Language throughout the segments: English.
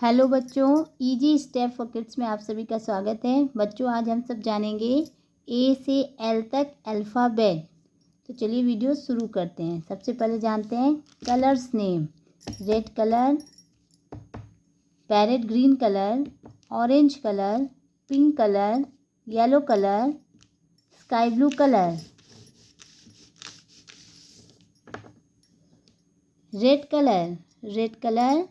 Hello बच्चों, easy step for kids में आप सभी का स्वागत है। बच्चों, आज हम सब जानेंगे ए से एल तक अल्फ़ाबेट। तो चलिए वीडियो शुरू करते हैं। सबसे पहले जानते हैं colours name. Red colour, parrot green colour, orange colour, pink colour, yellow colour, sky blue colour. Red colour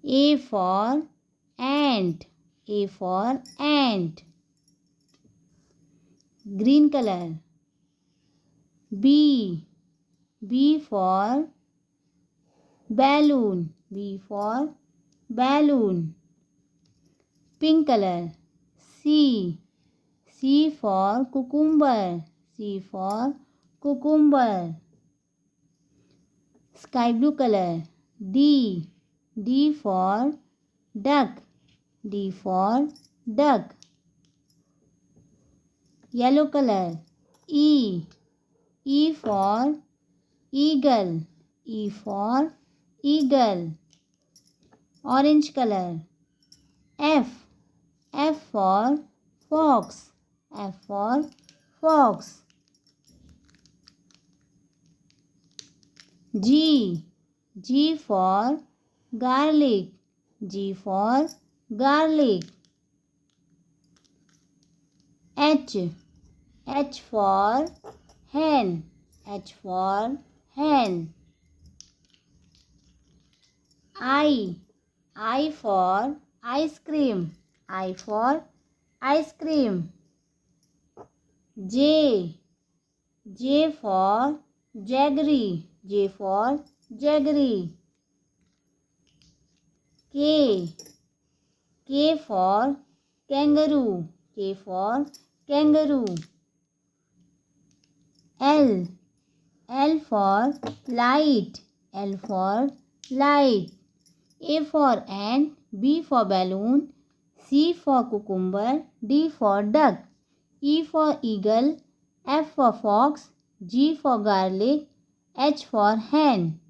A for ant. A for ant. Green color. B. B for balloon. B for balloon. Pink color. C. C for cucumber. C for cucumber. Sky blue color. D. D for duck. D for duck. Yellow color. E. E for eagle. E for eagle. Orange color. F. F for fox. F for fox. G. G for garlic. G for garlic. H. H for hen. H for hen. I. I for ice cream. I for ice cream. J. J for jaggery. J for jaggery. K. K for kangaroo. K for kangaroo. L. L for light. L for light. A for ant. B for balloon. C for cucumber. D for duck. E for eagle. F for fox. G for garlic. H for hen.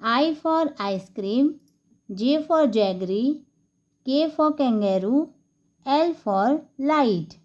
I for ice cream. J for jaggery. K for kangaroo. L for light.